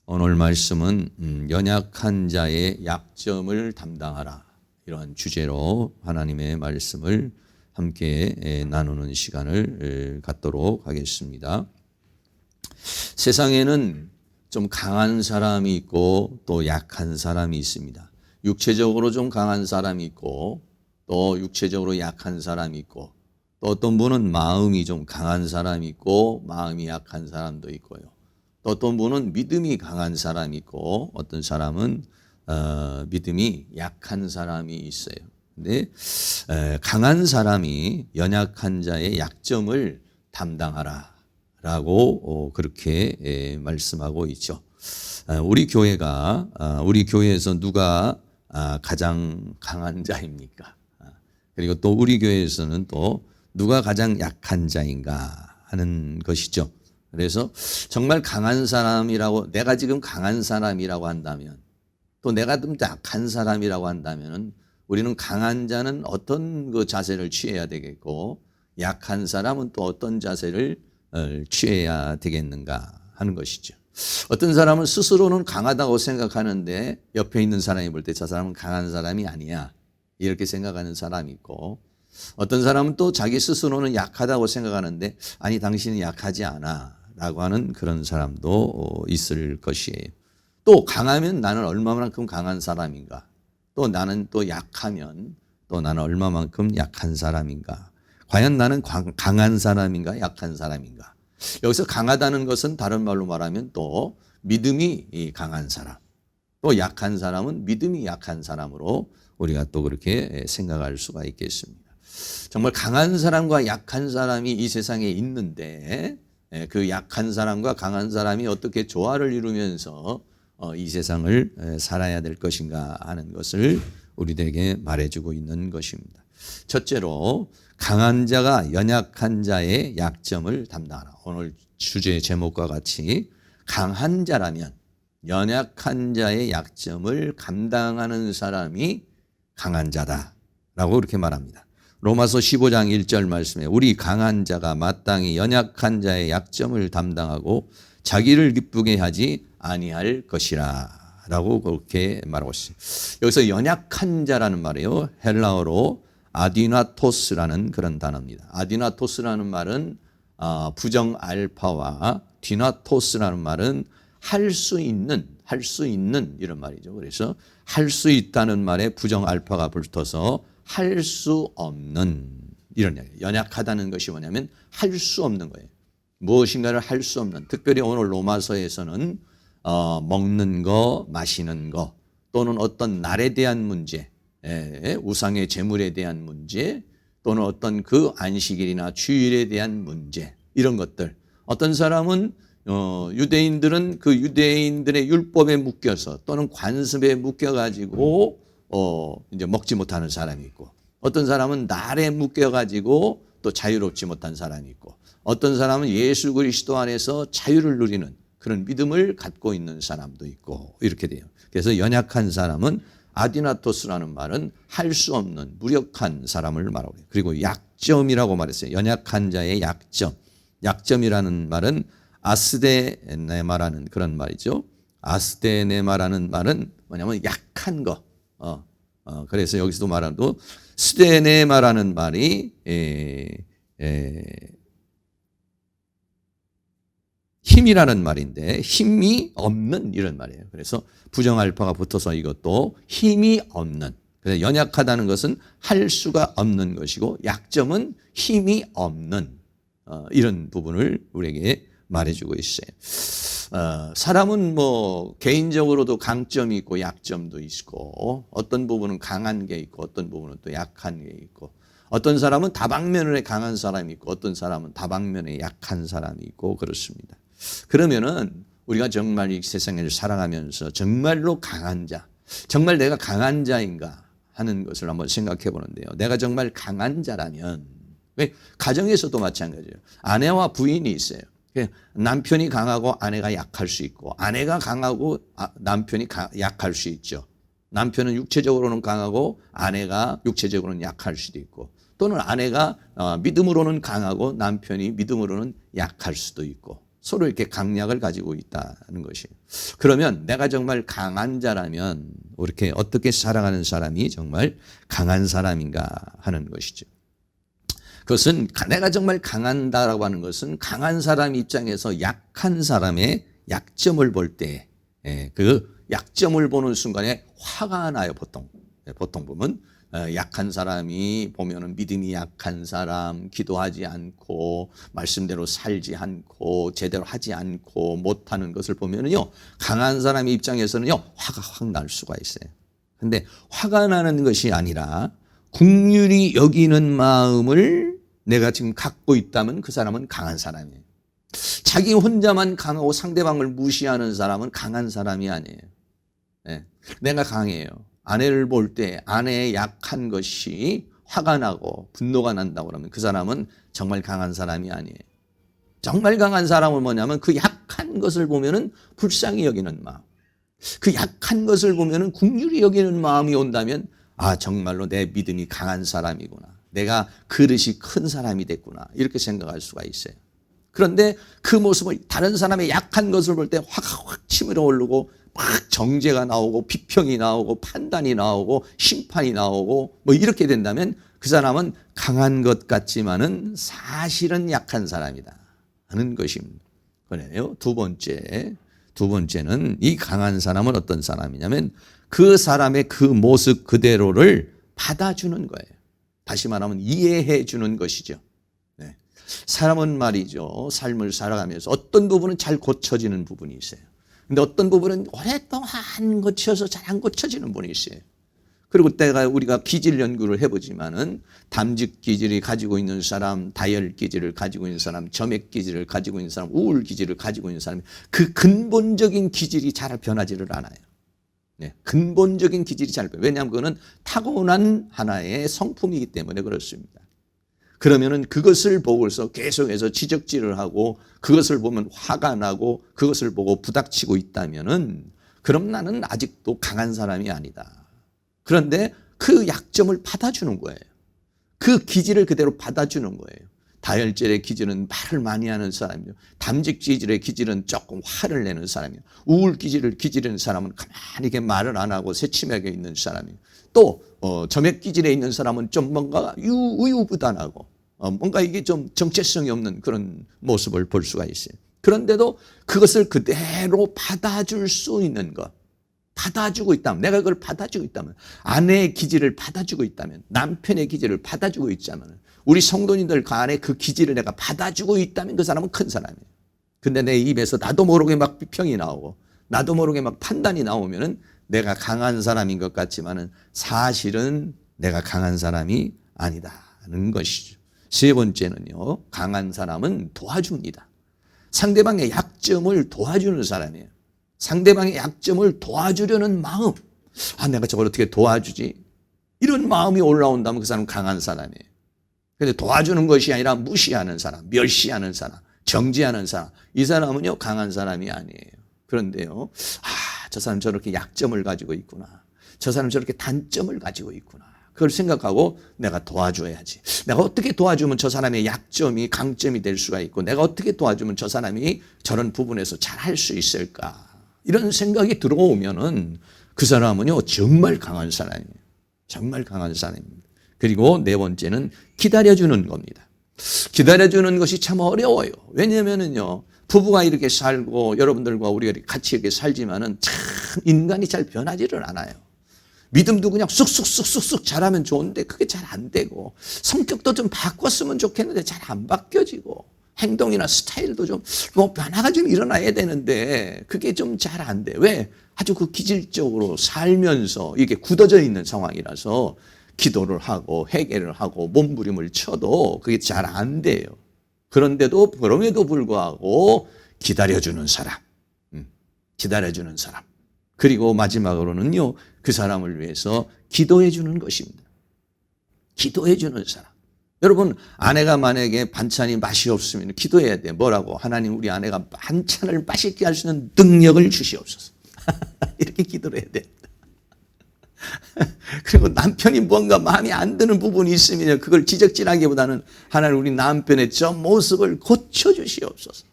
오늘 말씀은 연약한 자의 약점을 담당하라, 이런 주제로 하나님의 말씀을 함께 나누는 시간을 갖도록 하겠습니다. 세상에는 좀 강한 사람이 있고 또 약한 사람이 있습니다. 육체적으로 좀 강한 사람이 있고 또 육체적으로 약한 사람이 있고, 또 어떤 분은 마음이 좀 강한 사람이 있고 마음이 약한 사람도 있고요. 또 어떤 분은 믿음이 강한 사람이 있고 어떤 사람은 믿음이 약한 사람이 있어요. 근데 강한 사람이 연약한 자의 약점을 담당하라 라고 그렇게 말씀하고 있죠. 우리 교회에서 누가 가장 강한 자입니까? 그리고 또 우리 교회에서는 또 누가 가장 약한 자인가 하는 것이죠. 그래서 정말 강한 사람이라고, 내가 지금 강한 사람이라고 한다면, 또 내가 좀 약한 사람이라고 한다면, 우리는 강한 자는 어떤 그 자세를 취해야 되겠고 약한 사람은 또 어떤 자세를 취해야 되겠는가 하는 것이죠. 어떤 사람은 스스로는 강하다고 생각하는데 옆에 있는 사람이 볼 때 저 사람은 강한 사람이 아니야, 이렇게 생각하는 사람이 있고, 어떤 사람은 또 자기 스스로는 약하다고 생각하는데 아니 당신은 약하지 않아 라고 하는 그런 사람도 있을 것이에요. 또 강하면 나는 얼마만큼 강한 사람인가, 또 나는 또 약하면 또 나는 얼마만큼 약한 사람인가, 과연 나는 강한 사람인가 약한 사람인가. 여기서 강하다는 것은 다른 말로 말하면 또 믿음이 강한 사람, 또 약한 사람은 믿음이 약한 사람으로 우리가 또 그렇게 생각할 수가 있겠습니다. 정말 강한 사람과 약한 사람이 이 세상에 있는데 그 약한 사람과 강한 사람이 어떻게 조화를 이루면서 이 세상을 살아야 될 것인가 하는 것을 우리들에게 말해주고 있는 것입니다. 첫째로, 강한 자가 연약한 자의 약점을 담당하라. 오늘 주제 제목과 같이 강한 자라면 연약한 자의 약점을 감당하는 사람이 강한 자다라고 그렇게 말합니다. 로마서 15장 1절 말씀에 우리 강한 자가 마땅히 연약한 자의 약점을 담당하고 자기를 기쁘게 하지 아니할 것이라 라고 그렇게 말하고 있어요. 여기서 연약한 자라는 말이에요, 헬라어로 아디나토스라는 그런 단어입니다. 아디나토스라는 말은 부정 알파와 디나토스라는 말은 할 수 있는 이런 말이죠. 그래서 할 수 있다는 말에 부정 알파가 붙어서 할 수 없는, 이런 이야기예요. 연약하다는 것이 뭐냐면 할 수 없는 거예요. 무엇인가를 할 수 없는, 특별히 오늘 로마서에서는 먹는 거, 마시는 거, 또는 어떤 날에 대한 문제, 우상의 제물에 대한 문제, 또는 어떤 그 안식일이나 주일에 대한 문제, 이런 것들. 어떤 사람은 유대인들은 그 유대인들의 율법에 묶여서 또는 관습에 묶여가지고 이제 먹지 못하는 사람이 있고, 어떤 사람은 날에 묶여가지고 또 자유롭지 못한 사람이 있고, 어떤 사람은 예수 그리스도 안에서 자유를 누리는 그런 믿음을 갖고 있는 사람도 있고, 이렇게 돼요. 그래서 연약한 사람은 아디나토스라는 말은 할 수 없는 무력한 사람을 말하고 해요. 그리고 약점이라고 말했어요. 연약한 자의 약점. 약점이라는 말은 아스데네마라는 그런 말이죠. 아스데네마라는 말은 뭐냐면 약한 거. 그래서 여기서도 말하도 스데네마라는 말이 힘이라는 말인데 힘이 없는, 이런 말이에요. 그래서 부정알파가 붙어서 이것도 힘이 없는. 그래서 연약하다는 것은 할 수가 없는 것이고 약점은 힘이 없는, 이런 부분을 우리에게 말해주고 있어요. 사람은 뭐 개인적으로도 강점이 있고 약점도 있고, 어떤 부분은 강한 게 있고 어떤 부분은 또 약한 게 있고, 어떤 사람은 다방면에 강한 사람이 있고 어떤 사람은 다방면에 약한 사람이 있고 그렇습니다. 그러면은 우리가 정말 이 세상을 살아가면서 정말로 강한 자, 정말 내가 강한 자인가 하는 것을 한번 생각해 보는데요. 내가 정말 강한 자라면, 가정에서도 마찬가지예요. 아내와 부인이 있어요. 남편이 강하고 아내가 약할 수 있고, 아내가 강하고 남편이 약할 수 있죠. 남편은 육체적으로는 강하고 아내가 육체적으로는 약할 수도 있고, 또는 아내가 믿음으로는 강하고 남편이 믿음으로는 약할 수도 있고, 서로 이렇게 강약을 가지고 있다는 것이에요. 그러면 내가 정말 강한 자라면 이렇게 어떻게 살아가는 사람이 정말 강한 사람인가 하는 것이죠. 그것은 내가 정말 강한다라고 하는 것은 강한 사람 입장에서 약한 사람의 약점을 볼 때 그 약점을 보는 순간에 화가 나요. 보통 보면 약한 사람이 보면은 믿음이 약한 사람, 기도하지 않고 말씀대로 살지 않고 제대로 하지 않고 못하는 것을 보면은요, 강한 사람 입장에서는요 화가 확 날 수가 있어요. 근데 화가 나는 것이 아니라 긍휼히 여기는 마음을 내가 지금 갖고 있다면 그 사람은 강한 사람이에요. 자기 혼자만 강하고 상대방을 무시하는 사람은 강한 사람이 아니에요. 내가 강해요. 아내를 볼 때 아내의 약한 것이 화가 나고 분노가 난다고 그러면 그 사람은 정말 강한 사람이 아니에요. 정말 강한 사람은 뭐냐면 그 약한 것을 보면은 불쌍히 여기는 마음. 그 약한 것을 보면은 긍휼히 여기는 마음이 온다면 정말로 내 믿음이 강한 사람이구나. 내가 그릇이 큰 사람이 됐구나. 이렇게 생각할 수가 있어요. 그런데 그 모습을 다른 사람의 약한 것을 볼 때 화가 확 치밀어 오르고 막 정죄가 나오고 비평이 나오고 판단이 나오고 심판이 나오고 뭐 이렇게 된다면 그 사람은 강한 것 같지만은 사실은 약한 사람이다 하는 것입니다. 그래요. 두 번째는 이 강한 사람은 어떤 사람이냐면 그 사람의 그 모습 그대로를 받아주는 거예요. 다시 말하면 이해해 주는 것이죠. 사람은 말이죠. 삶을 살아가면서 어떤 부분은 잘 고쳐지는 부분이 있어요. 근데 어떤 부분은 오랫동안 고쳐서 잘 안 고쳐지는 부분이 있어요. 그리고 우리가 기질 연구를 해보지만은 담직 기질이 가지고 있는 사람, 다혈 기질을 가지고 있는 사람, 점액 기질을 가지고 있는 사람, 우울 기질을 가지고 있는 사람, 그 근본적인 기질이 잘 변하지를 않아요. 근본적인 기질이 잘 변해요. 왜냐하면 그거는 타고난 하나의 성품이기 때문에 그렇습니다. 그러면은 그것을 보고서 계속해서 지적질을 하고 그것을 보면 화가 나고 그것을 보고 부닥치고 있다면은 그럼 나는 아직도 강한 사람이 아니다. 그런데 그 약점을 받아주는 거예요. 그 기질을 그대로 받아주는 거예요. 다혈질의 기질은 말을 많이 하는 사람이요. 담직 기질의 기질은 조금 화를 내는 사람이요. 우울 기질인 사람은 가만히 이렇게 말을 안 하고 새침하게 있는 사람이요. 또 점액 기질에 있는 사람은 좀 뭔가 우유부단하고 뭔가 이게 좀 정체성이 없는 그런 모습을 볼 수가 있어요. 그런데도 그것을 그대로 받아줄 수 있는 것, 받아주고 있다면, 내가 그걸 받아주고 있다면, 아내의 기질을 받아주고 있다면, 남편의 기질을 받아주고 있다면, 우리 성도님들 간에 그 기질을 내가 받아주고 있다면 그 사람은 큰 사람이에요. 근데 내 입에서 나도 모르게 막 비평이 나오고 나도 모르게 막 판단이 나오면은 내가 강한 사람인 것 같지만은 사실은 내가 강한 사람이 아니다는 것이죠. 세 번째는요, 강한 사람은 도와줍니다. 상대방의 약점을 도와주는 사람이에요. 상대방의 약점을 도와주려는 마음. 내가 저걸 어떻게 도와주지? 이런 마음이 올라온다면 그 사람은 강한 사람이에요. 그런데 도와주는 것이 아니라 무시하는 사람, 멸시하는 사람, 정죄하는 사람, 이 사람은요 강한 사람이 아니에요. 그런데요, 저 사람 저렇게 약점을 가지고 있구나. 저 사람 저렇게 단점을 가지고 있구나. 그걸 생각하고 내가 도와줘야지. 내가 어떻게 도와주면 저 사람의 약점이 강점이 될 수가 있고 내가 어떻게 도와주면 저 사람이 저런 부분에서 잘할 수 있을까. 이런 생각이 들어오면은 그 사람은요 정말 강한 사람이에요. 정말 강한 사람입니다. 그리고 네 번째는 기다려주는 겁니다. 기다려주는 것이 참 어려워요. 왜냐면은요, 부부가 이렇게 살고 여러분들과 우리가 같이 이렇게 살지만은 참 인간이 잘 변하지를 않아요. 믿음도 그냥 쑥쑥쑥쑥 잘하면 좋은데 그게 잘 안 되고, 성격도 좀 바꿨으면 좋겠는데 잘 안 바뀌어지고, 행동이나 스타일도 좀 변화가 좀 일어나야 되는데 그게 좀 잘 안 돼. 왜? 아주 그 기질적으로 살면서 이게 굳어져 있는 상황이라서 기도를 하고 회개를 하고 몸부림을 쳐도 그게 잘 안 돼요. 그럼에도 불구하고 기다려주는 사람, 기다려주는 사람. 그리고 마지막으로는요, 그 사람을 위해서 기도해 주는 것입니다. 기도해 주는 사람. 여러분, 아내가 만약에 반찬이 맛이 없으면 기도해야 돼. 뭐라고? 하나님, 우리 아내가 반찬을 맛있게 할 수 있는 능력을 주시옵소서. 이렇게 기도를 해야 돼. 그리고 남편이 뭔가 마음에 안 드는 부분이 있으면 그걸 지적질하기보다는 하나님, 우리 남편의 저 모습을 고쳐주시옵소서.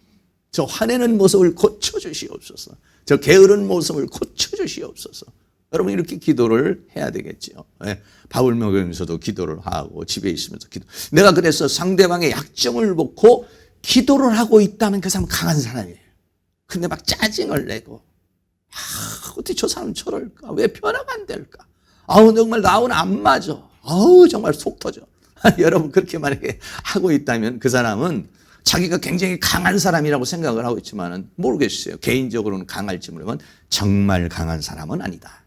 저 화내는 모습을 고쳐주시옵소서. 저 게으른 모습을 고쳐주시옵소서. 여러분 이렇게 기도를 해야 되겠죠. 밥을 먹으면서도 기도를 하고 집에 있으면서 기도. 내가 그래서 상대방의 약점을 보고 기도를 하고 있다면 그 사람은 강한 사람이에요. 근데 막 짜증을 내고 어떻게 저 사람은 저럴까? 왜 변화가 안 될까? 정말 나하고는 안 맞아. 정말 속 터져. 여러분 그렇게 만약에 하고 있다면 그 사람은 자기가 굉장히 강한 사람이라고 생각을 하고 있지만은 모르겠어요. 개인적으로는 강할지 모르면 정말 강한 사람은 아니다.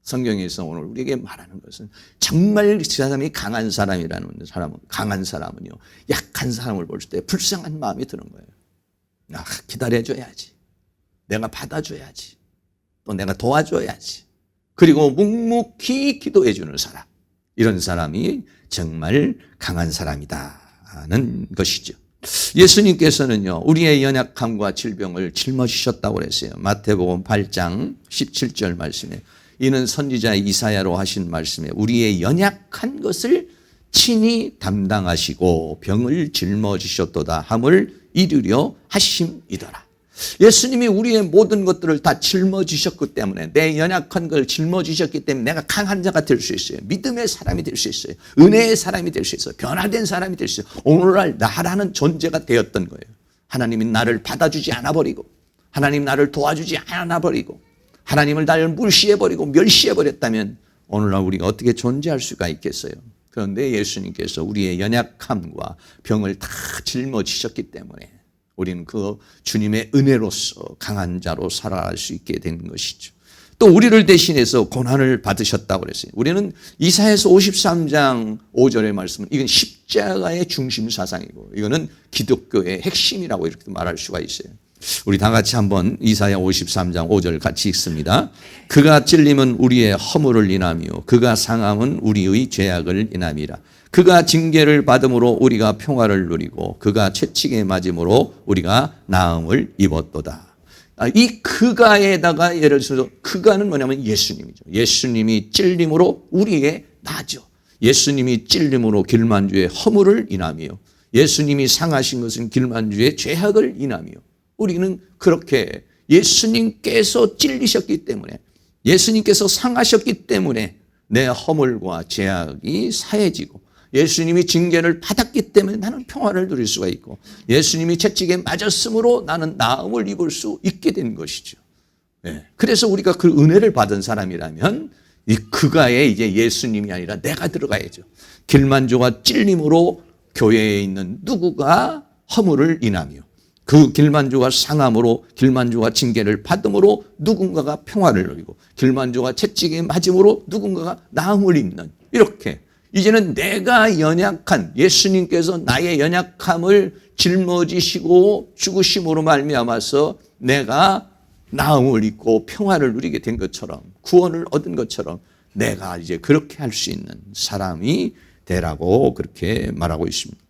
성경에서 오늘 우리에게 말하는 것은 정말 그 사람이 강한 사람이라는 사람은, 강한 사람은요, 약한 사람을 볼 때 불쌍한 마음이 드는 거예요. 기다려줘야지. 내가 받아줘야지. 또 내가 도와줘야지. 그리고 묵묵히 기도해 주는 사람. 이런 사람이 정말 강한 사람이다는 것이죠. 예수님께서는요, 우리의 연약함과 질병을 짊어지셨다고 그랬어요. 마태복음 8장 17절 말씀에, 이는 선지자 이사야로 하신 말씀에 우리의 연약한 것을 친히 담당하시고 병을 짊어지셨도다 함을 이루려 하심이더라. 예수님이 우리의 모든 것들을 다 짊어지셨기 때문에, 내 연약한 걸 짊어지셨기 때문에 내가 강한 자가 될 수 있어요. 믿음의 사람이 될 수 있어요. 은혜의 사람이 될 수 있어요. 변화된 사람이 될 수 있어요. 오늘날 나라는 존재가 되었던 거예요. 하나님이 나를 받아주지 않아버리고, 하나님 나를 도와주지 않아버리고, 하나님을 나를 무시해버리고 멸시해버렸다면 오늘날 우리가 어떻게 존재할 수가 있겠어요? 그런데 예수님께서 우리의 연약함과 병을 다 짊어지셨기 때문에 우리는 그 주님의 은혜로서 강한 자로 살아갈 수 있게 된 것이죠. 또 우리를 대신해서 고난을 받으셨다고 그랬어요. 우리는 이사야서 53장 5절의 말씀은 이건 십자가의 중심 사상이고 이거는 기독교의 핵심이라고 이렇게 말할 수가 있어요. 우리 다 같이 한번 이사야 53장 5절 같이 읽습니다. 그가 찔림은 우리의 허물을 인하며 그가 상함은 우리의 죄악을 인함이라. 그가 징계를 받음으로 우리가 평화를 누리고 그가 채찍에 맞음으로 우리가 나음을 입었도다. 이 그가에다가 예를 들어서 그가는 뭐냐면 예수님이죠. 예수님이 찔림으로 우리의 나죠. 예수님이 찔림으로 길만주의 허물을 인하며 예수님이 상하신 것은 길만주의 죄악을 인하며 우리는 그렇게 예수님께서 찔리셨기 때문에 예수님께서 상하셨기 때문에 내 허물과 죄악이 사해지고 예수님이 징계를 받았기 때문에 나는 평화를 누릴 수가 있고 예수님이 채찍에 맞았으므로 나는 나음을 입을 수 있게 된 것이죠. 그래서 우리가 그 은혜를 받은 사람이라면 이 그가에 이제 예수님이 아니라 내가 들어가야죠. 길만조가 찔림으로 교회에 있는 누구가 허물을 인하며 그 길만조가 상함으로 길만조가 징계를 받음으로 누군가가 평화를 누리고 길만조가 채찍에 맞음으로 누군가가 나음을 입는 이렇게 이제는 내가 연약한 예수님께서 나의 연약함을 짊어지시고 죽으심으로 말미암아서 내가 나음을 입고 평화를 누리게 된 것처럼 구원을 얻은 것처럼 내가 이제 그렇게 할 수 있는 사람이 되라고 그렇게 말하고 있습니다.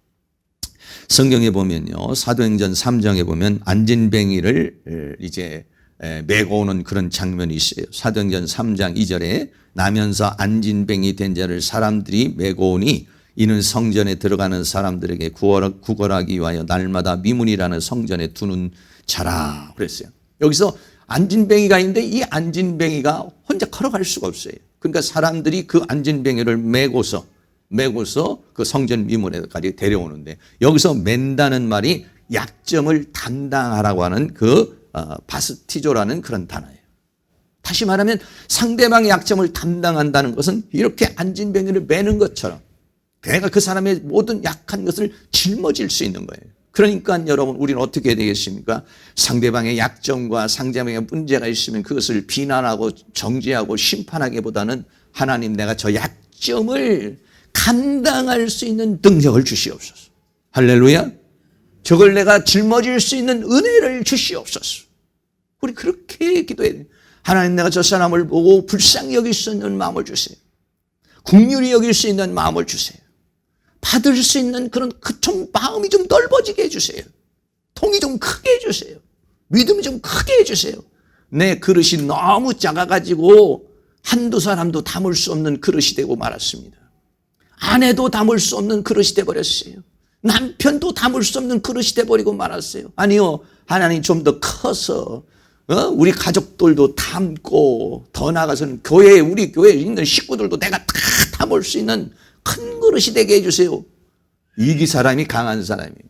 성경에 보면요, 사도행전 3장에 보면 안진뱅이를 이제 메고 오는 그런 장면이 있어요. 사도행전 3장 2절에 나면서 안진뱅이 된 자를 사람들이 메고 오니 이는 성전에 들어가는 사람들에게 구걸하기 위하여 날마다 미문이라는 성전에 두는 자라 그랬어요. 여기서 안진뱅이가 있는데 이 안진뱅이가 혼자 걸어갈 수가 없어요. 그러니까 사람들이 그 안진뱅이를 메고서 그 성전 미문에까지 데려오는데 여기서 맨다는 말이 약점을 담당하라고 하는 그 바스티조라는 그런 단어예요. 다시 말하면 상대방의 약점을 담당한다는 것은 이렇게 안진뱅이를 매는 것처럼 내가 그 사람의 모든 약한 것을 짊어질 수 있는 거예요. 그러니까 여러분 우리는 어떻게 되겠습니까? 상대방의 약점과 상대방의 문제가 있으면 그것을 비난하고 정죄하고 심판하기보다는 하나님 내가 저 약점을 감당할 수 있는 능력을 주시옵소서. 할렐루야. 저걸 내가 짊어질 수 있는 은혜를 주시옵소서. 우리 그렇게 기도해야 돼요. 하나님 내가 저 사람을 보고 불쌍히 여길 수 있는 마음을 주세요. 긍휼히 여길 수 있는 마음을 주세요. 받을 수 있는 그런 좀 마음이 좀 넓어지게 해주세요. 통이 좀 크게 해주세요. 믿음이 좀 크게 해주세요. 내 그릇이 너무 작아가지고 한두 사람도 담을 수 없는 그릇이 되고 말았습니다. 아내도 담을 수 없는 그릇이 돼버렸어요. 남편도 담을 수 없는 그릇이 돼버리고 말았어요. 아니요, 하나님 좀 더 커서 우리 가족들도 담고 더 나아가서는 우리 교회에 있는 식구들도 내가 다 담을 수 있는 큰 그릇이 되게 해주세요. 이 사람이 강한 사람이에요.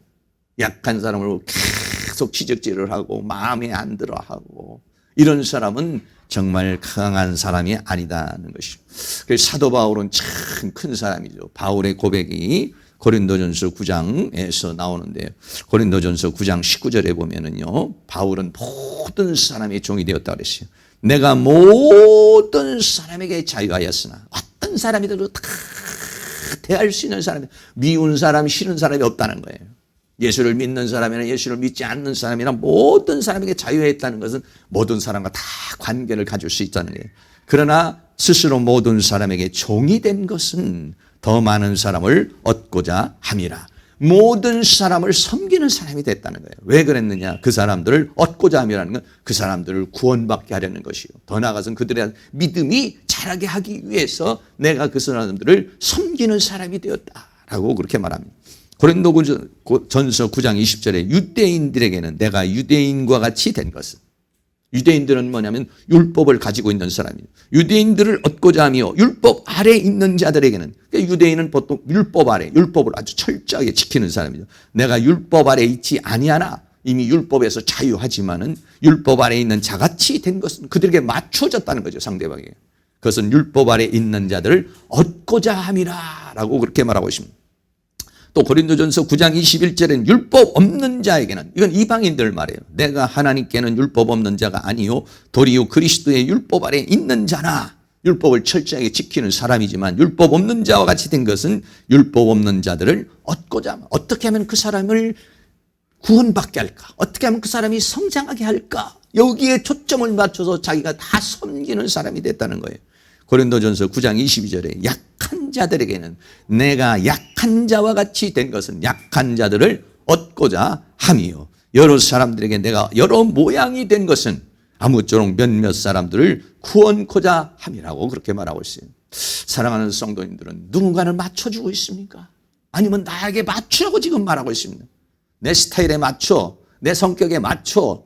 약한 사람을 계속 지적질을 하고 마음에 안 들어 하고 이런 사람은 정말 강한 사람이 아니다는 것이죠. 그래서 사도 바울은 참 큰 사람이죠. 바울의 고백이 고린도전서 9장에서 나오는데요. 고린도전서 9장 19절에 보면은요, 바울은 모든 사람의 종이 되었다 그랬어요. 내가 모든 사람에게 자유하였으나 어떤 사람이라도 다 대할 수 있는 사람이, 미운 사람, 싫은 사람이 없다는 거예요. 예수를 믿는 사람이나 예수를 믿지 않는 사람이나 모든 사람에게 자유했다는 것은 모든 사람과 다 관계를 가질 수 있다는 거예요. 그러나 스스로 모든 사람에게 종이 된 것은 더 많은 사람을 얻고자 함이라. 모든 사람을 섬기는 사람이 됐다는 거예요. 왜 그랬느냐? 그 사람들을 얻고자 함이라는 건 그 사람들을 구원받게 하려는 것이요. 더 나아가서는 그들의 믿음이 자라게 하기 위해서 내가 그 사람들을 섬기는 사람이 되었다라고 그렇게 말합니다. 고린도전서 9장 20절에 유대인들에게는 내가 유대인과 같이 된 것은, 유대인들은 뭐냐면 율법을 가지고 있는 사람이에요. 유대인들을 얻고자 하며 율법 아래 있는 자들에게는, 그러니까 유대인은 보통 율법 아래, 율법을 아주 철저하게 지키는 사람이죠. 내가 율법 아래 있지 아니하나, 이미 율법에서 자유하지만은 율법 아래 있는 자같이 된 것은 그들에게 맞춰졌다는 거죠, 상대방에게. 그것은 율법 아래 있는 자들을 얻고자 함이라 라고 그렇게 말하고 있습니다. 또 고린도전서 9장 21절에는 율법 없는 자에게는, 이건 이방인들 말이에요. 내가 하나님께는 율법 없는 자가 아니요 도리어 그리스도의 율법 아래 있는 자나, 율법을 철저하게 지키는 사람이지만 율법 없는 자와 같이 된 것은 율법 없는 자들을 얻고자 하면, 어떻게 하면 그 사람을 구원받게 할까? 어떻게 하면 그 사람이 성장하게 할까? 여기에 초점을 맞춰서 자기가 다 섬기는 사람이 됐다는 거예요. 고린도전서 9장 22절에 약한 자들에게는 내가 약한 자와 같이 된 것은 약한 자들을 얻고자 함이요 여러 사람들에게 내가 여러 모양이 된 것은 아무쪼록 몇몇 사람들을 구원코자 함이라고 그렇게 말하고 있어요. 사랑하는 성도님들은 누군가를 맞춰주고 있습니까? 아니면 나에게 맞추라고 지금 말하고 있습니다. 내 스타일에 맞춰, 내 성격에 맞춰,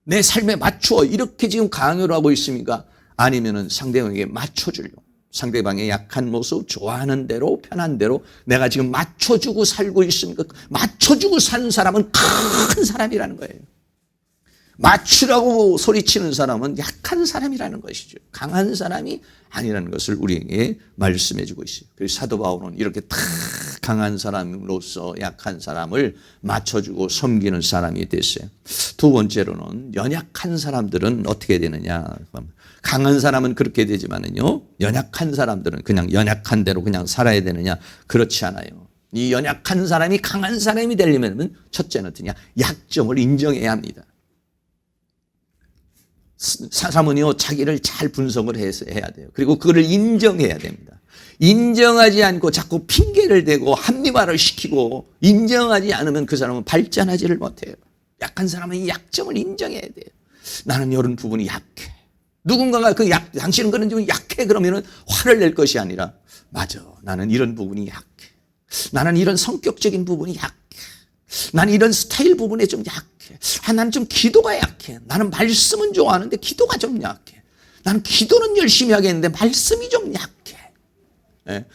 내 삶에 맞춰, 이렇게 지금 강요를 하고 있습니까? 아니면은 상대방에게 맞춰주려고, 상대방의 약한 모습, 좋아하는 대로, 편한 대로 내가 지금 맞춰주고 살고 있습니까? 맞춰주고 사는 사람은 큰 사람이라는 거예요. 맞추라고 소리치는 사람은 약한 사람이라는 것이죠. 강한 사람이 아니라는 것을 우리에게 말씀해 주고 있어요. 그래서 사도 바울은 이렇게 다 강한 사람으로서 약한 사람을 맞춰주고 섬기는 사람이 됐어요. 두 번째로는 연약한 사람들은 어떻게 되느냐. 강한 사람은 그렇게 되지만은요, 연약한 사람들은 그냥 연약한 대로 그냥 살아야 되느냐? 그렇지 않아요. 이 연약한 사람이 강한 사람이 되려면 첫째는 어떠냐? 약점을 인정해야 합니다. 사람은요, 자기를 잘 분석을 해서 해야 돼요. 그리고 그거를 인정해야 됩니다. 인정하지 않고 자꾸 핑계를 대고 합리화를 시키고 인정하지 않으면 그 사람은 발전하지를 못해요. 약한 사람은 이 약점을 인정해야 돼요. 나는 이런 부분이 약해. 누군가가 당신은 그런 부분이 약해 그러면은 화를 낼 것이 아니라, 맞아, 나는 이런 부분이 약해. 나는 이런 성격적인 부분이 약해. 나는 이런 스타일 부분에 좀 약해. 나는 좀 기도가 약해. 나는 말씀은 좋아하는데 기도가 좀 약해. 나는 기도는 열심히 하겠는데 말씀이 좀 약해.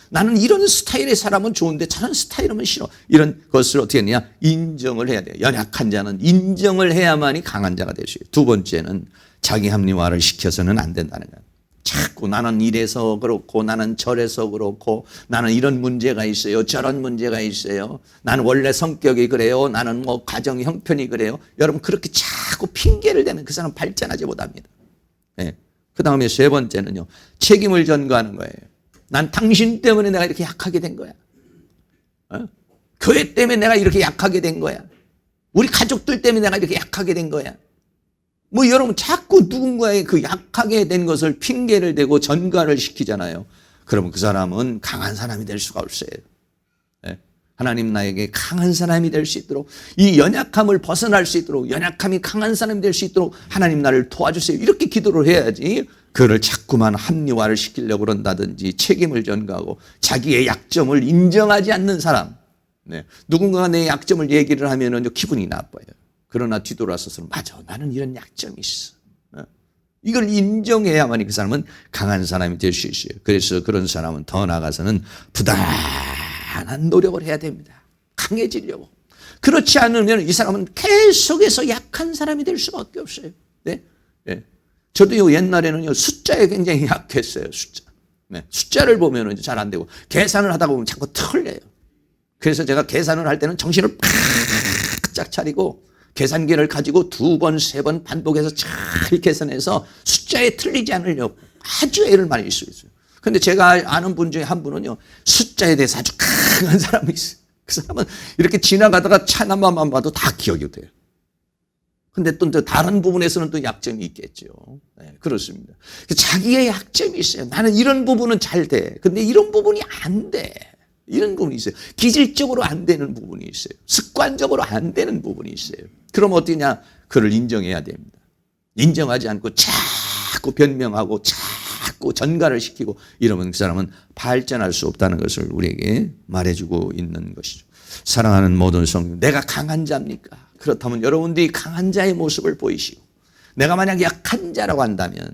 나는 이런 스타일의 사람은 좋은데 저런 스타일은 싫어. 이런 것을 어떻게 했느냐? 인정을 해야 돼요. 연약한 자는 인정을 해야만이 강한 자가 될 수 있어요. 두 번째는 자기 합리화를 시켜서는 안 된다는 거예요. 자꾸 나는 이래서 그렇고 나는 저래서 그렇고 나는 이런 문제가 있어요. 저런 문제가 있어요. 나는 원래 성격이 그래요. 나는 뭐 가정 형편이 그래요. 여러분 그렇게 자꾸 핑계를 대면 그 사람 발전하지 못합니다. 네. 그 다음에 세 번째는요. 책임을 전가하는 거예요. 난 당신 때문에 내가 이렇게 약하게 된 거야. 교회 때문에 내가 이렇게 약하게 된 거야. 우리 가족들 때문에 내가 이렇게 약하게 된 거야. 뭐 여러분 자꾸 누군가의 그 약하게 된 것을 핑계를 대고 전가를 시키잖아요. 그러면 그 사람은 강한 사람이 될 수가 없어요. 네. 하나님 나에게 강한 사람이 될 수 있도록, 이 연약함을 벗어날 수 있도록, 연약함이 강한 사람이 될 수 있도록 하나님 나를 도와주세요. 이렇게 기도를 해야지, 그를 자꾸만 합리화를 시키려고 그런다든지 책임을 전가하고 자기의 약점을 인정하지 않는 사람, 네. 누군가가 내 약점을 얘기를 하면 기분이 나빠요. 그러나 뒤돌아서서 맞아, 나는 이런 약점이 있어. 이걸 인정해야만이 그 사람은 강한 사람이 될 수 있어요. 그래서 그런 사람은 더 나아가서는 부단한 노력을 해야 됩니다. 강해지려고. 그렇지 않으면 이 사람은 계속해서 약한 사람이 될 수밖에 없어요. 네? 네. 저도요, 옛날에는요, 숫자에 굉장히 약했어요, 숫자. 네. 숫자를 보면은 잘 안 되고, 계산을 하다 보면 자꾸 틀려요. 그래서 제가 계산을 할 때는 정신을 쫙 차리고, 계산기를 가지고 2번, 3번 반복해서 잘 계산해서 숫자에 틀리지 않으려고 아주 애를 많이 쓰고 있어요. 근데 제가 아는 분 중에 한 분은요, 숫자에 대해서 아주 강한 사람이 있어요. 그 사람은 이렇게 지나가다가 차 나만 봐도 다 기억이 돼요. 근데 또 다른 부분에서는 또 약점이 있겠죠. 네, 그렇습니다. 자기의 약점이 있어요. 나는 이런 부분은 잘 돼. 근데 이런 부분이 안 돼. 이런 부분이 있어요. 기질적으로 안 되는 부분이 있어요. 습관적으로 안 되는 부분이 있어요. 그럼 어떠냐? 그를 인정해야 됩니다. 인정하지 않고 자꾸 변명하고 자꾸 전가를 시키고 이러면 그 사람은 발전할 수 없다는 것을 우리에게 말해주고 있는 것이죠. 사랑하는 모든 성도, 내가 강한 자입니까? 그렇다면 여러분들이 강한 자의 모습을 보이시고, 내가 만약 약한 자라고 한다면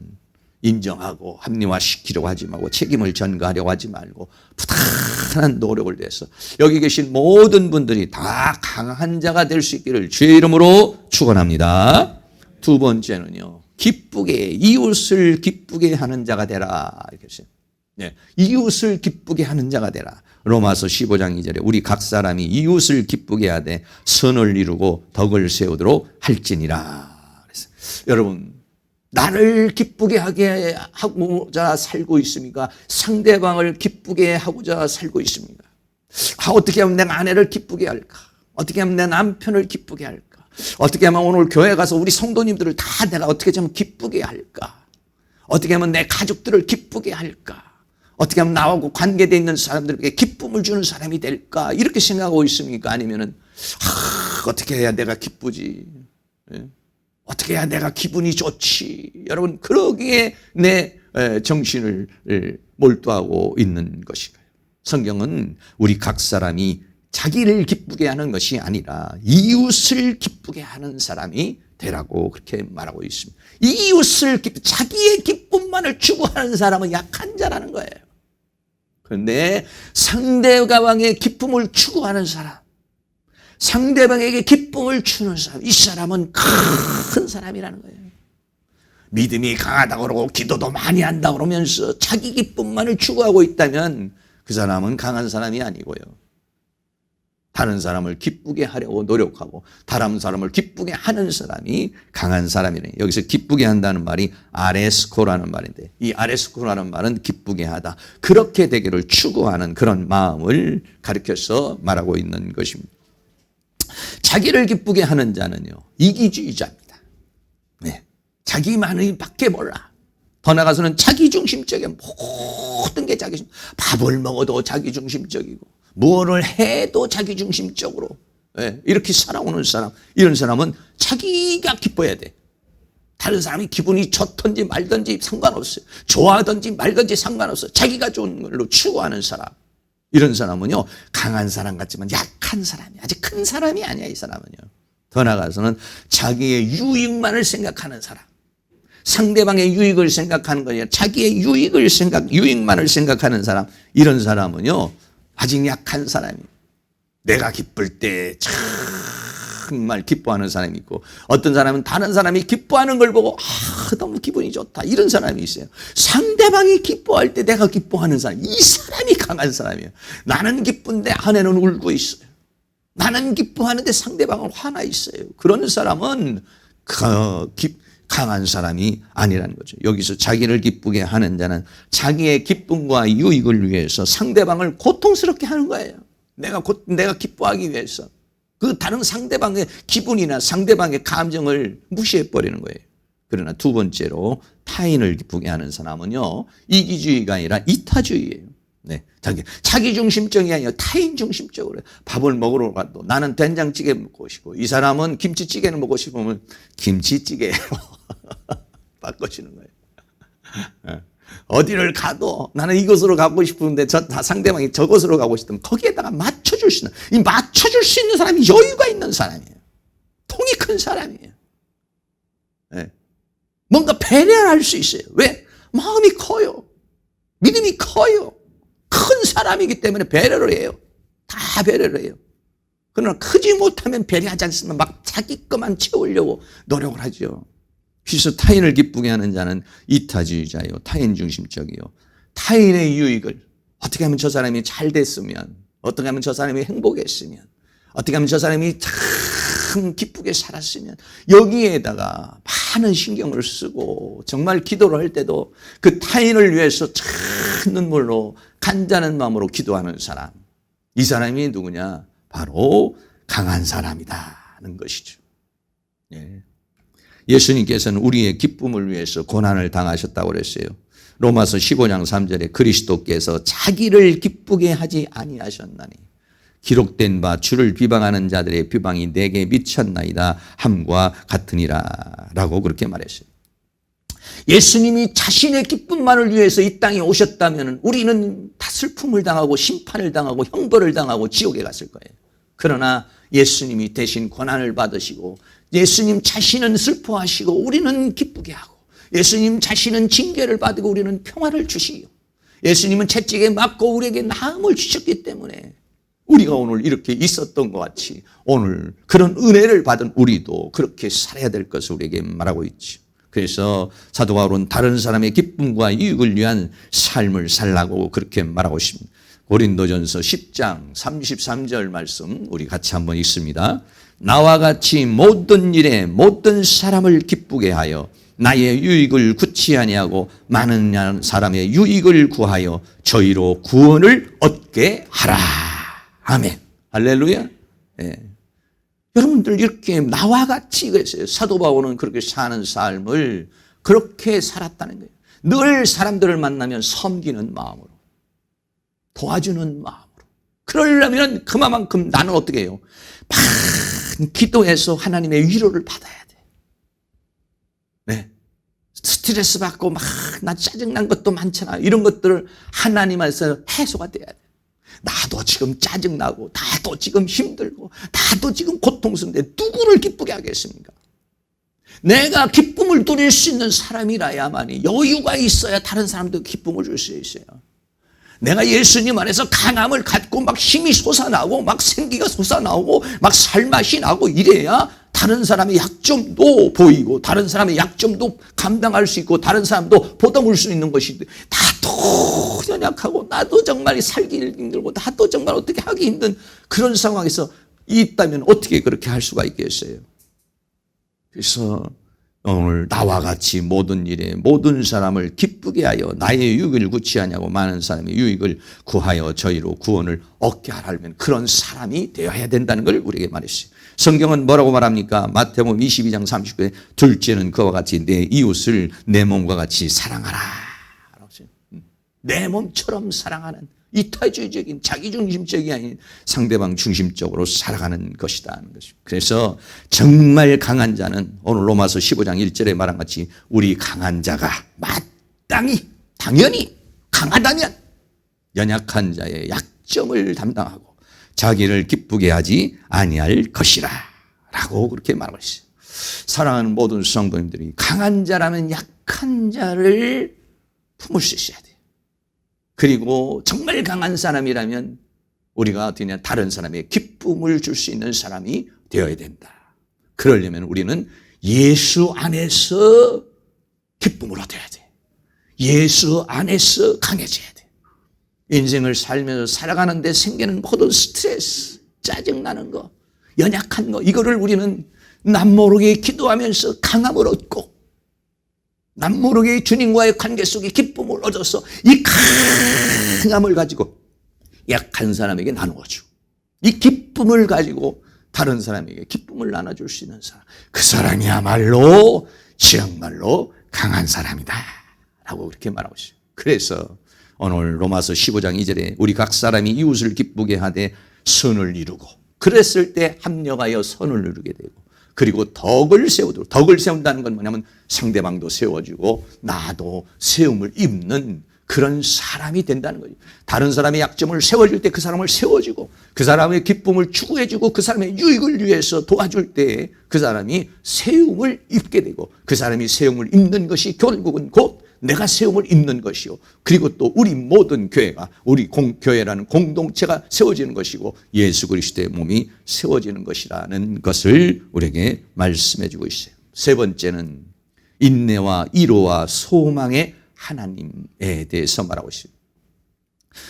인정하고 합리화시키려고 하지 말고 책임을 전가하려고 하지 말고 부단한 노력을 내서 여기 계신 모든 분들이 다 강한 자가 될 수 있기를 주의 이름으로 축원합니다. 두 번째는요, 기쁘게, 이웃을 기쁘게 하는 자가 되라. 이렇게 했어요. 네, 이웃을 기쁘게 하는 자가 되라. 로마서 15장 2절에 우리 각 사람이 이웃을 기쁘게 하되 선을 이루고 덕을 세우도록 할지니라. 그래서 여러분, 나를 기쁘게 하게 하고자 살고 있습니까? 상대방을 기쁘게 하고자 살고 있습니까? 어떻게 하면 내 아내를 기쁘게 할까? 어떻게 하면 내 남편을 기쁘게 할까? 어떻게 하면 오늘 교회 가서 우리 성도님들을 다 내가 어떻게 좀 기쁘게 할까? 어떻게 하면 내 가족들을 기쁘게 할까? 어떻게 하면 나하고 관계되어 있는 사람들에게 기쁨을 주는 사람이 될까? 이렇게 생각하고 있습니까? 아니면은 어떻게 해야 내가 기쁘지? 예? 어떻게 해야 내가 기분이 좋지? 여러분, 그러기에 내 정신을 몰두하고 있는 것인가요? 성경은 우리 각 사람이 자기를 기쁘게 하는 것이 아니라 이웃을 기쁘게 하는 사람이 되라고 그렇게 말하고 있습니다. 이웃을 자기의 기쁨만을 추구하는 사람은 약한 자라는 거예요. 그런데 상대방의 기쁨을 추구하는 사람, 상대방에게 기쁨을 주는 사람, 이 사람은 큰 사람이라는 거예요. 믿음이 강하다고 그러고 기도도 많이 한다고 그러면서 자기 기쁨만을 추구하고 있다면 그 사람은 강한 사람이 아니고요. 다른 사람을 기쁘게 하려고 노력하고 다른 사람을 기쁘게 하는 사람이 강한 사람이네. 여기서 기쁘게 한다는 말이 아레스코라는 말인데, 이 아레스코라는 말은 기쁘게 하다, 그렇게 되기를 추구하는 그런 마음을 가리켜서 말하고 있는 것입니다. 자기를 기쁘게 하는 자는요, 이기주의자입니다. 네. 자기만의 밖에 몰라. 더 나아가서는 자기중심적인 모든 게 자기중심. 밥을 먹어도 자기중심적이고 무엇을 해도 자기중심적으로, 네, 이렇게 살아오는 사람, 이런 사람은 자기가 기뻐야 돼. 다른 사람이 기분이 좋든지 말든지 상관없어요. 좋아하든지 말든지 상관없어요. 자기가 좋은 걸로 추구하는 사람, 이런 사람은요, 강한 사람 같지만 약한 사람이야. 아직 큰 사람이 아니야, 이 사람은요. 더 나아가서는 자기의 유익만을 생각하는 사람, 상대방의 유익을 생각하는 것이 아니라 자기의 유익만을 생각하는 사람, 이런 사람은요 아직 약한 사람이에요. 내가 기쁠 때 정말 기뻐하는 사람이 있고, 어떤 사람은 다른 사람이 기뻐하는 걸 보고 너무 기분이 좋다, 이런 사람이 있어요. 상대방이 기뻐할 때 내가 기뻐하는 사람, 이 사람이 강한 사람이에요. 나는 기쁜데 아내는 울고 있어요. 나는 기뻐하는데 상대방은 화나 있어요. 그런 사람은 강한 사람이 아니라는 거죠. 여기서 자기를 기쁘게 하는 자는 자기의 기쁨과 유익을 위해서 상대방을 고통스럽게 하는 거예요. 내가 기뻐하기 위해서 그 다른 상대방의 기분이나 상대방의 감정을 무시해버리는 거예요. 그러나 두 번째로 타인을 기쁘게 하는 사람은요, 이기주의가 아니라 이타주의예요. 네, 자기 중심적이 아니라 타인 중심적으로. 밥을 먹으러 가도 나는 된장찌개 먹고 싶고, 이 사람은 김치찌개를 먹고 싶으면 김치찌개로 바꿔주는 거예요. 어디를 가도 나는 이곳으로 가고 싶은데 상대방이 저곳으로 가고 싶으면 거기에다가 맞춰줄 수 있는, 이 맞춰줄 수 있는 사람이 여유가 있는 사람이에요. 통이 큰 강한 사람이에요. 네. 뭔가 배려를 할 수 있어요. 왜? 마음이 커요. 믿음이 커요. 큰 사람이기 때문에 배려를 해요. 다 배려를 해요. 그러나 크지 못하면 배려하지 않습니다. 막 자기 것만 채우려고 노력을 하죠. 그래서 타인을 기쁘게 하는 자는 이타주의자요, 타인 중심적이요. 타인의 유익을 어떻게 하면 저 사람이 잘 됐으면, 어떻게 하면 저 사람이 행복했으면, 어떻게 하면 저 사람이 참 기쁘게 살았으면, 여기에다가 많은 신경을 쓰고 정말 기도를 할 때도 그 타인을 위해서 참 눈물로 간절한 마음으로 기도하는 사람, 이 사람이 누구냐? 바로 강한 사람이다는 것이죠. 예. 예수님께서는 우리의 기쁨을 위해서 고난을 당하셨다고 그랬어요. 로마서 15장 3절에 그리스도께서 자기를 기쁘게 하지 아니하셨나니 기록된 바 주를 비방하는 자들의 비방이 내게 미쳤나이다 함과 같으니라 라고 그렇게 말했어요. 예수님이 자신의 기쁨만을 위해서 이 땅에 오셨다면 우리는 다 슬픔을 당하고 심판을 당하고 형벌을 당하고 지옥에 갔을 거예요. 그러나 예수님이 대신 고난을 받으시고 예수님 자신은 슬퍼하시고 우리는 기쁘게 하고 예수님 자신은 징계를 받고 우리는 평화를 주시고 예수님은 채찍에 맞고 우리에게 나음을 주셨기 때문에 우리가 오늘 이렇게 있었던 것 같이 오늘 그런 은혜를 받은 우리도 그렇게 살아야 될 것을 우리에게 말하고 있죠. 그래서 사도 바울은 다른 사람의 기쁨과 이익을 위한 삶을 살라고 그렇게 말하고 있습니다. 고린도전서 10장 33절 말씀 우리 같이 한번 읽습니다. 나와 같이 모든 일에 모든 사람을 기쁘게 하여 나의 유익을 구치 아니하고 많은 사람의 유익을 구하여 저희로 구원을 얻게 하라. 아멘. 할렐루야. 예. 여러분들 이렇게 나와 같이 그랬어요. 사도 바울은 그렇게 사는 삶을 그렇게 살았다는 거예요. 늘 사람들을 만나면 섬기는 마음으로 도와주는 마음으로. 그러려면 그만큼 나는 어떻게 해요? 막 기도해서 하나님의 위로를 받아야 돼. 네. 스트레스 받고 막 나 짜증난 것도 많잖아. 이런 것들을 하나님 안에서 해소가 돼야 돼. 나도 지금 짜증나고 나도 지금 힘들고 나도 지금 고통스러운데 누구를 기쁘게 하겠습니까? 내가 기쁨을 누릴 수 있는 사람이라야만이 여유가 있어야 다른 사람도 기쁨을 줄 수 있어요. 내가 예수님 안에서 강함을 갖고 막 힘이 솟아나고 막 생기가 솟아나오고 막 살맛이 나고 이래야 다른 사람의 약점도 보이고 다른 사람의 약점도 감당할 수 있고 다른 사람도 보듬을 수 있는 것인데 나도 연약하고 나도 정말 살기 힘들고 나도 정말 어떻게 하기 힘든 그런 상황에서 있다면 어떻게 그렇게 할 수가 있겠어요? 그래서 오늘 나와 같이 모든 일에 모든 사람을 기쁘게 하여 나의 유익을 구치하냐고 많은 사람의 유익을 구하여 저희로 구원을 얻게 하라면 그런 사람이 되어야 된다는 걸 우리에게 말했어요. 성경은 뭐라고 말합니까? 마태복음 22장 39에 둘째는 그와 같이 내 이웃을 내 몸과 같이 사랑하라. 내 몸처럼 사랑하는 이타주의적인 자기중심적이 아닌 상대방 중심적으로 살아가는 것이다 하는 것입니다. 그래서 정말 강한 자는 오늘 로마서 15장 1절에 말한 같이 우리 강한 자가 마땅히 당연히 강하다면 연약한 자의 약점을 담당하고 자기를 기쁘게 하지 아니할 것이라 라고 그렇게 말하고 있어요. 사랑하는 모든 성도님들이 강한 자라면 약한 자를 품을 수 있어야 돼요. 그리고 정말 강한 사람이라면 우리가 어떻게 다른 사람에게 기쁨을 줄 수 있는 사람이 되어야 된다. 그러려면 우리는 예수 안에서 기쁨을 얻어야 돼. 예수 안에서 강해져야 돼. 인생을 살면서 살아가는데 생기는 모든 스트레스, 짜증나는 거, 연약한 거 이거를 우리는 남모르게 기도하면서 강함을 얻고 남모르게 주님과의 관계 속에 기쁨을 얻어서 이 강함을 가지고 약한 사람에게 나누어주고 이 기쁨을 가지고 다른 사람에게 기쁨을 나눠줄 수 있는 사람 그 사람이야말로 정말로 강한 사람이다 라고 그렇게 말하고 있어요. 그래서 오늘 로마서 15장 2절에 우리 각 사람이 이웃을 기쁘게 하되 선을 이루고 그랬을 때 합력하여 선을 이루게 되고 그리고 덕을 세운다는 건 뭐냐면 상대방도 세워주고 나도 세움을 입는 그런 사람이 된다는 거죠. 다른 사람의 약점을 세워줄 때 그 사람을 세워주고 그 사람의 기쁨을 추구해주고 그 사람의 유익을 위해서 도와줄 때 그 사람이 세움을 입게 되고 그 사람이 세움을 입는 것이 결국은 곧 내가 세움을 입는 것이요. 그리고 또 우리 모든 교회가 우리 교회라는 공동체가 세워지는 것이고 예수 그리스도의 몸이 세워지는 것이라는 것을 우리에게 말씀해 주고 있어요. 세 번째는 인내와 위로와 소망의 하나님에 대해서 말하고 있습니다.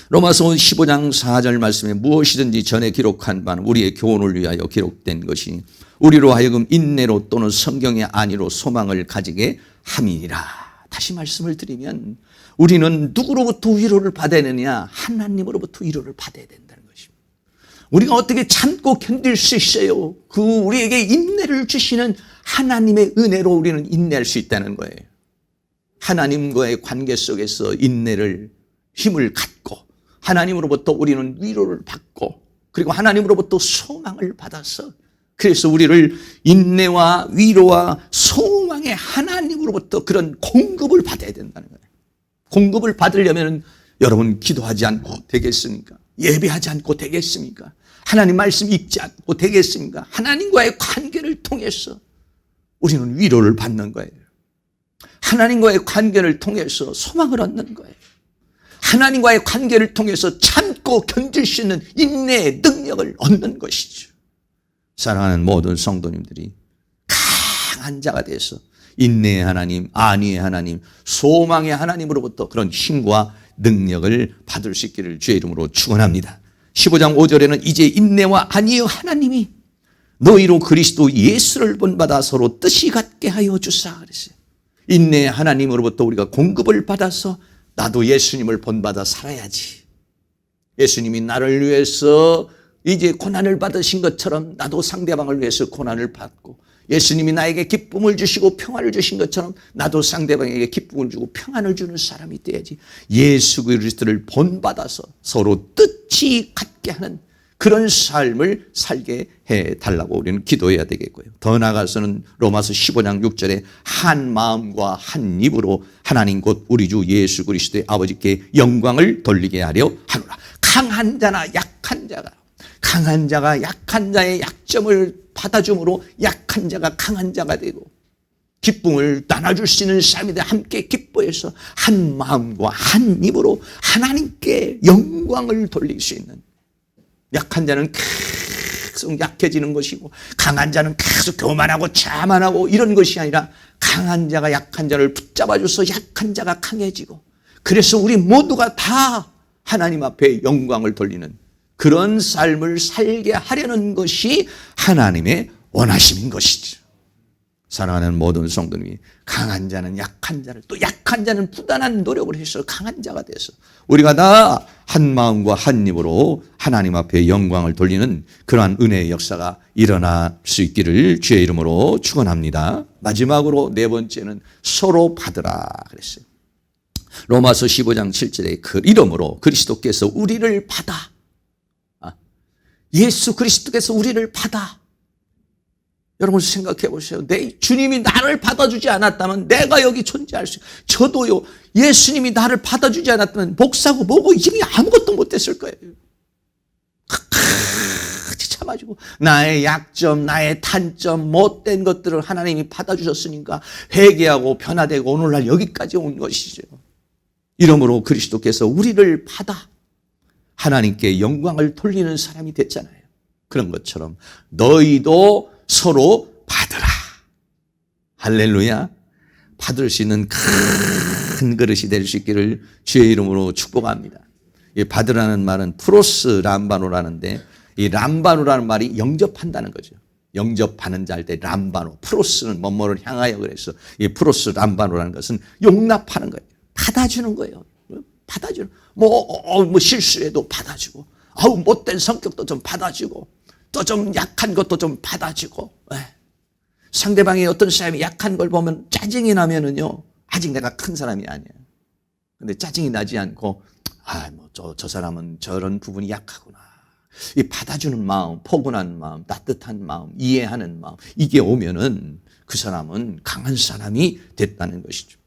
로마서 15장 4절 말씀에 무엇이든지 전에 기록한 바는 우리의 교훈을 위하여 기록된 것이니 우리로 하여금 인내로 또는 성경의 안위로 소망을 가지게 함이니라. 다시 말씀을 드리면 우리는 누구로부터 위로를 받아야 되느냐? 하나님으로부터 위로를 받아야 된다는 것입니다. 우리가 어떻게 참고 견딜 수 있어요? 그 우리에게 인내를 주시는 하나님의 은혜로 우리는 인내할 수 있다는 거예요. 하나님과의 관계 속에서 인내를 힘을 갖고 하나님으로부터 우리는 위로를 받고 그리고 하나님으로부터 소망을 받아서 그래서 우리를 인내와 위로와 소망의 하나님으로부터 그런 공급을 받아야 된다는 거예요. 공급을 받으려면 여러분 기도하지 않고 되겠습니까? 예배하지 않고 되겠습니까? 하나님 말씀 읽지 않고 되겠습니까? 하나님과의 관계를 통해서 우리는 위로를 받는 거예요. 하나님과의 관계를 통해서 소망을 얻는 거예요. 하나님과의 관계를 통해서 참고 견딜 수 있는 인내의 능력을 얻는 것이죠. 사랑하는 모든 성도님들이 강한 자가 돼서 인내의 하나님, 안위의 하나님, 소망의 하나님으로부터 그런 힘과 능력을 받을 수 있기를 주의 이름으로 축원합니다. 15장 5절에는 이제 인내와 안위의 하나님이 너희로 그리스도 예수를 본받아 서로 뜻이 같게 하여 주사 그랬어요. 인내의 하나님으로부터 우리가 공급을 받아서 나도 예수님을 본받아 살아야지. 예수님이 나를 위해서 이제 고난을 받으신 것처럼 나도 상대방을 위해서 고난을 받고 예수님이 나에게 기쁨을 주시고 평안을 주신 것처럼 나도 상대방에게 기쁨을 주고 평안을 주는 사람이 돼야지. 예수 그리스도를 본받아서 서로 뜻이 같게 하는 그런 삶을 살게 해달라고 우리는 기도해야 되겠고요. 더 나아가서는 로마서 15장 6절에 한 마음과 한 입으로 하나님 곧 우리 주 예수 그리스도의 아버지께 영광을 돌리게 하려 하노라. 강한 자나 약한 자가 강한 자가 약한 자의 약점을 받아줌으로 약한 자가 강한 자가 되고 기쁨을 나눠줄 수 있는 사람들이 함께 기뻐해서 한 마음과 한 입으로 하나님께 영광을 돌릴 수 있는 약한 자는 계속 약해지는 것이고 강한 자는 계속 교만하고 자만하고 이런 것이 아니라 강한 자가 약한 자를 붙잡아줘서 약한 자가 강해지고 그래서 우리 모두가 다 하나님 앞에 영광을 돌리는 그런 삶을 살게 하려는 것이 하나님의 원하심인 것이죠. 사랑하는 모든 성도님이 강한 자는 약한 자를 또 약한 자는 부단한 노력을 해서 강한 자가 돼서 우리가 다 한 마음과 한 입으로 하나님 앞에 영광을 돌리는 그러한 은혜의 역사가 일어날 수 있기를 주의 이름으로 축원합니다. 마지막으로 네 번째는 서로 받으라 그랬어요. 로마서 15장 7절에 그 이름으로 그리스도께서 우리를 받아 예수 그리스도께서 우리를 받아 여러분 생각해 보세요. 내 주님이 나를 받아주지 않았다면 내가 여기 존재할 수 저도요. 예수님이 나를 받아주지 않았다면 목사고 뭐고 이미 아무것도 못했을 거예요. 끝까지 참아주고 나의 약점, 나의 단점, 못된 것들을 하나님이 받아주셨으니까 회개하고 변화되고 오늘날 여기까지 온 것이죠. 이러므로 그리스도께서 우리를 받아 하나님께 영광을 돌리는 사람이 됐잖아요. 그런 것처럼 너희도 서로 받으라. 할렐루야. 받을 수 있는 큰 그릇이 될 수 있기를 주의 이름으로 축복합니다. 이 받으라는 말은 프로스 람바노라는데 이 람바노라는 말이 영접한다는 거죠. 영접하는 자 할 때 람바노, 프로스는 뭐뭐를 향하여 그래서 이 프로스 람바노라는 것은 용납하는 거예요. 받아주는 거예요. 받아주는 뭐 실수해도 받아주고 못된 성격도 좀 받아주고 또 좀 약한 것도 좀 받아주고 상대방이 어떤 사람이 약한 걸 보면 짜증이 나면은요 아직 내가 큰 사람이 아니에요. 근데 짜증이 나지 않고 저 사람은 저런 부분이 약하구나. 이 받아주는 마음, 포근한 마음, 따뜻한 마음, 이해하는 마음 이게 오면은 그 사람은 강한 사람이 됐다는 것이죠.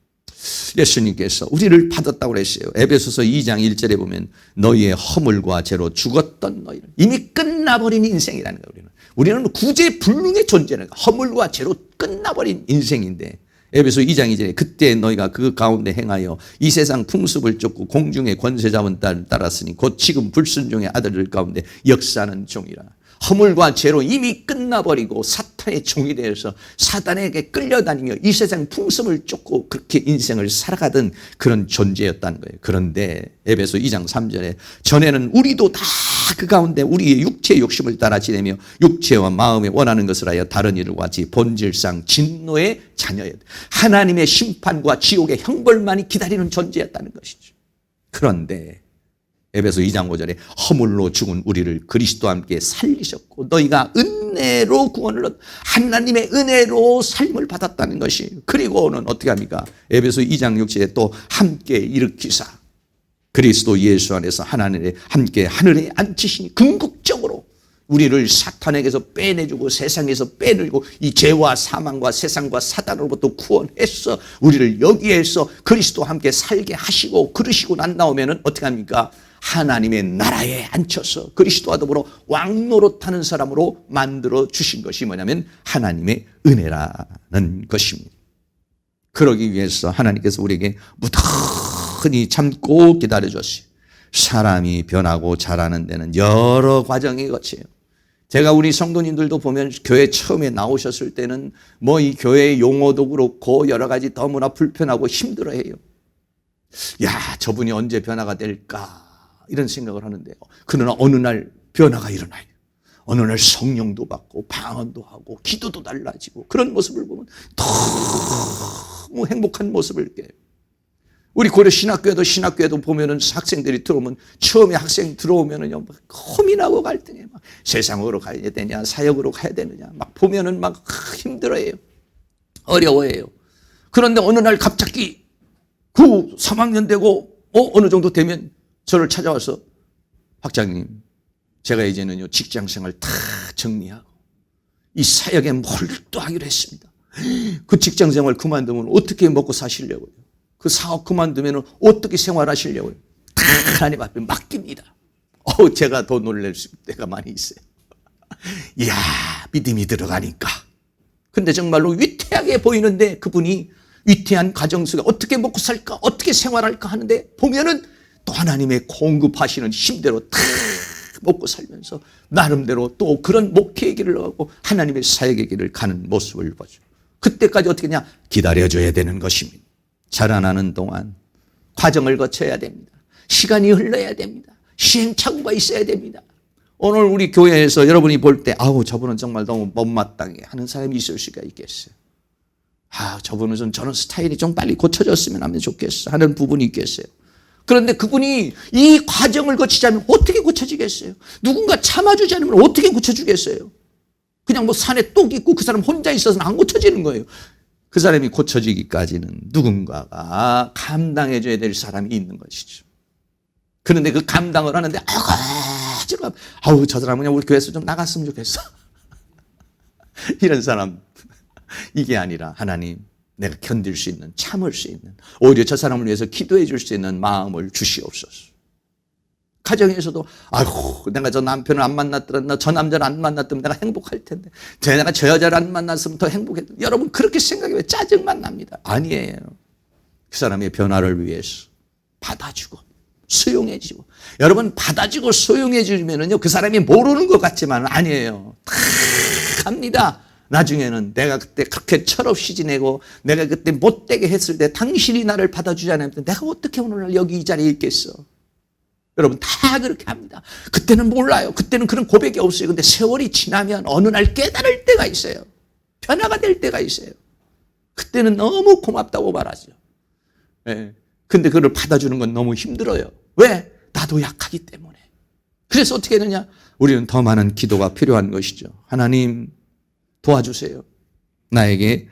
예수님께서 우리를 받았다고 그랬어요. 에베소서 2장 1절에 보면 너희의 허물과 죄로 죽었던 너희는 이미 끝나버린 인생이라는 거예요. 우리는 구제불능의 존재는 허물과 죄로 끝나버린 인생인데 에베소 2장 2절에 그때 너희가 그 가운데 행하여 이 세상 풍습을 쫓고 공중의 권세 잡은 딸을 따랐으니 곧 지금 불순종의 아들들 가운데 역사하는 종이라. 허물과 죄로 이미 끝나버리고 사탄의 종이 되어서 사단에게 끌려다니며 이 세상 풍습을 쫓고 그렇게 인생을 살아가던 그런 존재였다는 거예요. 그런데 에베소 2장 3절에 전에는 우리도 다 그 가운데 우리의 육체의 욕심을 따라 지내며 육체와 마음에 원하는 것을 하여 다른 이들과 같이 본질상 진노의 자녀였다. 하나님의 심판과 지옥의 형벌만이 기다리는 존재였다는 것이죠. 그런데 에베소 2장 5절에 허물로 죽은 우리를 그리스도와 함께 살리셨고 너희가 은혜로 구원을 얻 하나님의 은혜로 삶을 받았다는 것이 그리고는 어떻게 합니까? 에베소 2장 6절에 또 함께 일으키사 그리스도 예수 안에서 하나님의 함께 하늘에 앉히시니 궁극적으로 우리를 사탄에게서 빼내주고 세상에서 빼내고 이 죄와 사망과 세상과 사단으로부터 구원해서 우리를 여기에서 그리스도와 함께 살게 하시고 그러시고 난 다음에는 어떻게 합니까? 하나님의 나라에 앉혀서 그리스도와 더불어 왕노릇하는 사람으로 만들어 주신 것이 뭐냐면 하나님의 은혜라는 것입니다. 그러기 위해서 하나님께서 우리에게 무던히 참고 기다려 주셨어요. 사람이 변하고 자라는 데는 여러 과정이 거쳐요. 제가 우리 성도님들도 보면 교회 처음에 나오셨을 때는 뭐 이 교회의 용어도 그렇고 여러 가지 너무나 불편하고 힘들어해요. 야, 저분이 언제 변화가 될까 이런 생각을 하는데요. 그러나 어느 날 변화가 일어나요. 어느 날 성령도 받고 방언도 하고 기도도 달라지고 그런 모습을 보면 너무 행복한 모습을 깨요. 우리 고려 신학교에도 보면은 학생들이 들어오면 처음에 학생 들어오면은요 막 고민하고 갈등해. 막 세상으로 가야 되냐 사역으로 가야 되느냐 막 보면은 막 힘들어해요. 어려워해요. 그런데 어느 날 갑자기 그 3학년 되고 어느 정도 되면 저를 찾아와서 학장님 제가 이제는요 직장생활 다 정리하고 이 사역에 몰두하기로 했습니다. 그 직장생활 그만두면 어떻게 먹고 사시려고요? 그 사업 그만두면 어떻게 생활하시려고요? 다 하나님 앞에 맡깁니다. 제가 더 놀랄 때가 많이 있어요. 이야 믿음이 들어가니까. 근데 정말로 위태하게 보이는데 그분이 위태한 가정 속에 어떻게 먹고 살까 어떻게 생활할까 하는데 보면은 또 하나님의 공급하시는 힘대로 다 먹고 살면서 나름대로 또 그런 목회의 길을 가고 하나님의 사역의 길을 가는 모습을 보죠. 그때까지 어떻게 하냐 기다려줘야 되는 것입니다. 자라나는 동안 과정을 거쳐야 됩니다. 시간이 흘러야 됩니다. 시행착오가 있어야 됩니다. 오늘 우리 교회에서 여러분이 볼 때 아우 저분은 정말 너무 못마땅해 하는 사람이 있을 수가 있겠어요. 저분은 좀 저런 스타일이 좀 빨리 고쳐졌으면 하면 좋겠어 하는 부분이 있겠어요. 그런데 그분이 이 과정을 거치지 않으면 어떻게 고쳐지겠어요? 누군가 참아주지 않으면 어떻게 고쳐주겠어요? 그냥 뭐 산에 똑 있고 그 사람 혼자 있어서는 안 고쳐지는 거예요. 그 사람이 고쳐지기까지는 누군가가 감당해줘야 될 사람이 있는 것이죠. 그런데 그 감당을 하는데 저 사람 그냥 우리 교회에서 좀 나갔으면 좋겠어. 이런 사람 이게 아니라 하나님 내가 견딜 수 있는 참을 수 있는 오히려 저 사람을 위해서 기도해 줄 수 있는 마음을 주시옵소서. 가정에서도 내가 저 남편을 안 만났더라 저 남자를 안 만났더면 내가 행복할 텐데 내가 저 여자를 안 만났으면 더 행복했다. 여러분 그렇게 생각해 짜증만 납니다. 아니에요. 그 사람의 변화를 위해서 받아주고 수용해주고 여러분 받아주고 수용해주면은요 그 사람이 모르는 것 같지만 아니에요. 다 합니다. 나중에는 내가 그때 그렇게 철없이 지내고 내가 그때 못되게 했을 때 당신이 나를 받아주지 않으면 내가 어떻게 오늘날 여기 이 자리에 있겠어. 여러분 다 그렇게 합니다. 그때는 몰라요. 그때는 그런 고백이 없어요. 근데 세월이 지나면 어느 날 깨달을 때가 있어요. 변화가 될 때가 있어요. 그때는 너무 고맙다고 말하죠. 근데 그걸 받아주는 건 너무 힘들어요. 왜? 나도 약하기 때문에. 그래서 어떻게 되느냐? 우리는 더 많은 기도가 필요한 것이죠. 하나님 도와주세요. 나에게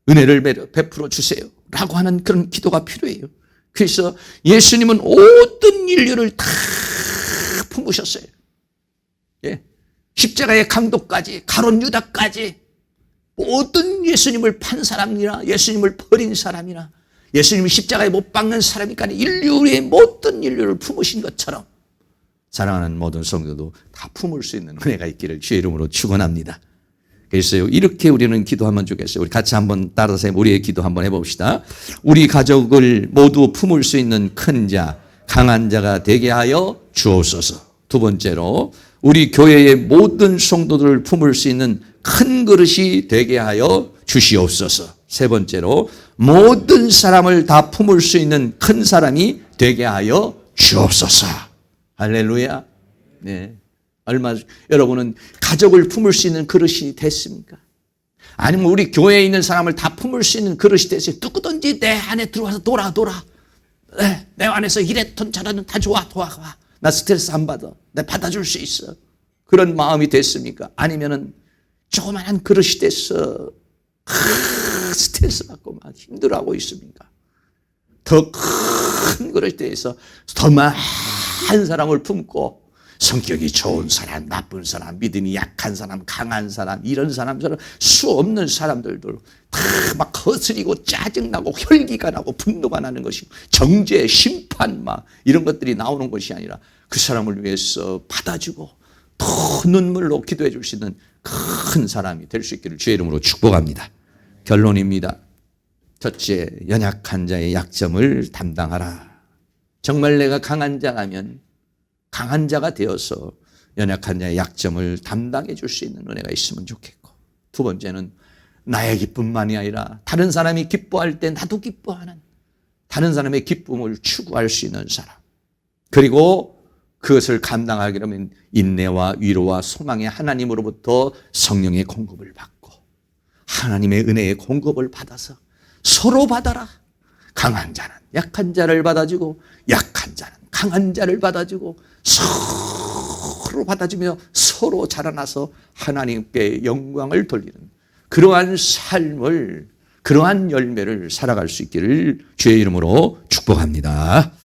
은혜를 베풀어 주세요. 라고 하는 그런 기도가 필요해요. 그래서 예수님은 모든 인류를 다 품으셨어요. 십자가의 강도까지 가룟 유다까지 모든 예수님을 판 사람이나 예수님을 버린 사람이나 예수님이 십자가에 못 박는 사람이니까 인류의 모든 인류를 품으신 것처럼 사랑하는 모든 성도도 다 품을 수 있는 은혜가 있기를 주의 이름으로 축원합니다. 그래서 이렇게 우리는 기도하면 좋겠어요. 우리 같이 한번 따라서 우리의 기도 한번 해봅시다. 우리 가족을 모두 품을 수 있는 큰 자, 강한 자가 되게 하여 주옵소서. 두 번째로 우리 교회의 모든 성도들을 품을 수 있는 큰 그릇이 되게 하여 주시옵소서. 세 번째로 모든 사람을 다 품을 수 있는 큰 사람이 되게 하여 주옵소서. 할렐루야. 네. 여러분은 가족을 품을 수 있는 그릇이 됐습니까? 아니면 우리 교회에 있는 사람을 다 품을 수 있는 그릇이 됐어요. 누구든지 내 안에 들어와서 돌아. 내 안에서 이랬던 저랬던 다 좋아. 나 스트레스 안 받아. 내 받아줄 수 있어. 그런 마음이 됐습니까? 아니면은 조그만한 그릇이 됐어. 스트레스 받고 막 힘들어하고 있습니까? 더 큰 그릇에 대해서 더 많은 사람을 품고 성격이 좋은 사람, 나쁜 사람, 믿음이 약한 사람, 강한 사람, 이런 사람처럼 수 없는 사람들도 다 막 거스리고 짜증나고 혈기가 나고 분노가 나는 것이 정죄, 심판 막 이런 것들이 나오는 것이 아니라 그 사람을 위해서 받아주고 더 눈물로 기도해 줄 수 있는 큰 사람이 될 수 있기를 주의 이름으로 축복합니다. 결론입니다. 첫째, 연약한 자의 약점을 담당하라. 정말 내가 강한 자라면 강한 자가 되어서 연약한 자의 약점을 담당해 줄 수 있는 은혜가 있으면 좋겠고, 두 번째는 나의 기쁨만이 아니라 다른 사람이 기뻐할 때 나도 기뻐하는 다른 사람의 기쁨을 추구할 수 있는 사람, 그리고 그것을 감당하려면 인내와 위로와 소망의 하나님으로부터 성령의 공급을 받고 하나님의 은혜의 공급을 받아서 서로 받아라. 강한 자는 약한 자를 받아주고 약한 자는 강한 자를 받아주고 서로 받아주며 서로 자라나서 하나님께 영광을 돌리는 그러한 삶을, 그러한 열매를 살아갈 수 있기를 주의 이름으로 축복합니다.